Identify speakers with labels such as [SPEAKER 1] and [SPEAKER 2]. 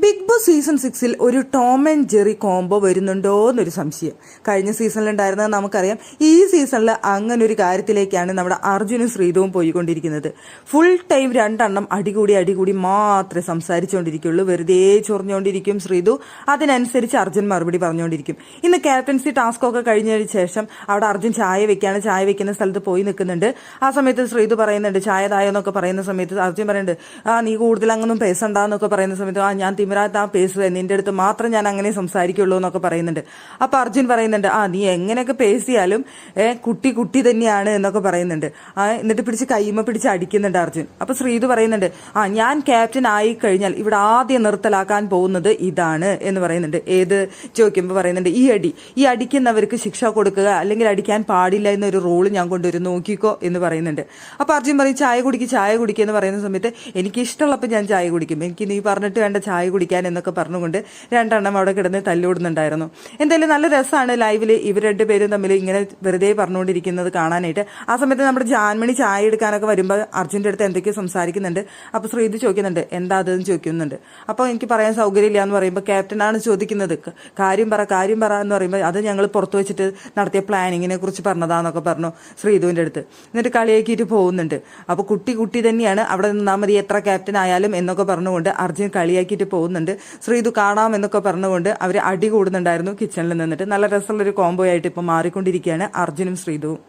[SPEAKER 1] Big boss season 6 ഒരു Tom and Jerry combo വരുന്നുണ്ടോ എന്നൊരു സംശയം. കഴിഞ്ഞ സീസണിൽ ഉണ്ടായിരുന്നത് നമുക്കറിയാം. ഈ സീസണിൽ അങ്ങനെ ഒരു കാര്യത്തിലേക്കാണ് നമ്മുടെ അർജുനും ശ്രീതുവും പോയിക്കൊണ്ടിരിക്കുന്നത്. ഫുൾ ടൈം രണ്ടെണ്ണം അടികൂടി മാത്രമേ സംസാരിച്ചുകൊണ്ടിരിക്കുള്ളൂ. വെറുതെ ചൊറിഞ്ഞുകൊണ്ടിരിക്കും ശ്രീതു. അതിനനുസരിച്ച് അർജുൻ മറുപടി പറഞ്ഞുകൊണ്ടിരിക്കും. ഇന്ന് ക്യാപ്റ്റൻസി ടാസ്ക് ഒക്കെ കഴിഞ്ഞതിന് ശേഷം അവിടെ അർജുൻ ചായ വെക്കുന്ന സ്ഥലത്ത് പോയി നിൽക്കുന്നുണ്ട്. ആ സമയത്ത് ശ്രീതു പറയുന്നുണ്ട് ചായ തായെന്നൊക്കെ പറയുന്ന സമയത്ത് അർജുൻ പറയുന്നുണ്ട് നീ കൂടുതൽ അങ്ങൊന്നും പേസണ്ടെന്നൊക്കെ പറയുന്ന സമയത്ത് ഞാൻ തിമിരാത്ത ആ പേസ് നിന്റെ അടുത്ത് മാത്രം ഞാൻ അങ്ങനെ സംസാരിക്കുള്ളൂ എന്നൊക്കെ പറയുന്നുണ്ട്. അപ്പൊ അർജുൻ പറയുന്നുണ്ട് നീ എങ്ങനെയൊക്കെ പേസ് ചെയ്യാലും കുട്ടി തന്നെയാണ് എന്നൊക്കെ പറയുന്നുണ്ട്. എന്നിട്ട് പിടിച്ച് അടിക്കുന്നുണ്ട് അർജുൻ. അപ്പൊ ശ്രീതു പറയുന്നുണ്ട് ഞാൻ ക്യാപ്റ്റൻ ആയി കഴിഞ്ഞാൽ ഇവിടെ ആദ്യം നിർത്തലാക്കാൻ പോകുന്നത് ഇതാണ് എന്ന് പറയുന്നുണ്ട്. ഏത് ചോദിക്കുമ്പോൾ പറയുന്നുണ്ട് ഈ അടിക്കുന്നവർക്ക് ശിക്ഷ കൊടുക്കുക, അല്ലെങ്കിൽ അടിക്കാൻ പാടില്ല എന്നൊരു റൂള് ഞാൻ കൊണ്ടുവരും, നോക്കിക്കോ എന്ന് പറയുന്നുണ്ട്. അപ്പൊ അർജുൻ പറയും ചായ കുടിക്കുക എന്ന് പറയുന്ന സമയത്ത് എനിക്ക് ഇഷ്ടമുള്ളപ്പോൾ ഞാൻ ചായ കുടിക്കും, എനിക്ക് നീ പറഞ്ഞിട്ട് വേണ്ട ചായ കുടിക്കാൻ എന്നൊക്കെ പറഞ്ഞുകൊണ്ട് രണ്ടെണ്ണം അവിടെ കിടന്ന് തല്ലുകൊടുന്നുണ്ടായിരുന്നു. എന്തായാലും നല്ല രസമാണ് ലൈവിൽ ഇവർ രണ്ടുപേരും തമ്മിൽ ഇങ്ങനെ വെറുതെ പറഞ്ഞുകൊണ്ടിരിക്കുന്നത് കാണാനായിട്ട്. ആ സമയത്ത് നമ്മുടെ ജാൻമണി ചായ എടുക്കാനൊക്കെ വരുമ്പോൾ അർജുൻ്റെ അടുത്ത് എന്തൊക്കെയോ സംസാരിക്കുന്നുണ്ട്. അപ്പോൾ ശ്രീതു ചോദിക്കുന്നുണ്ട് എന്താ അതെന്ന് ചോദിക്കുന്നുണ്ട്. അപ്പോൾ എനിക്ക് പറയാൻ സൗകര്യമില്ല എന്ന് പറയുമ്പോൾ ക്യാപ്റ്റനാണ് ചോദിക്കുന്നത് കാര്യം പറ എന്ന് പറയുമ്പോൾ അത് ഞങ്ങൾ പുറത്തു വെച്ചിട്ട് നടത്തിയ പ്ലാനിങ്ങിനെ കുറിച്ച് പറഞ്ഞതാന്നൊക്കെ പറഞ്ഞു ശ്രീതുവിൻ്റെ അടുത്ത്. എന്നിട്ട് കളിയാക്കിയിട്ട് പോകുന്നുണ്ട്. അപ്പോൾ കുട്ടി തന്നെയാണ്, അവിടെ നിന്നാൽ മതി എത്ര ക്യാപ്റ്റൻ ആയാലും എന്നൊക്കെ പറഞ്ഞുകൊണ്ട് അർജുൻ കളിയാക്കിയിട്ട് പോകുന്നുണ്ട്. ശ്രീതു കാണാം എന്നൊക്കെ പറഞ്ഞുകൊണ്ട് അവർ അടി കൂടുന്നുണ്ടായിരുന്നു കിച്ചണിൽ നിന്നിട്ട്. നല്ല രസമുള്ളൊരു കോംബോ ആയിട്ട് ഇപ്പോൾ മാറിക്കൊണ്ടിരിക്കുകയാണ് അർജുനും ശ്രീതുവും.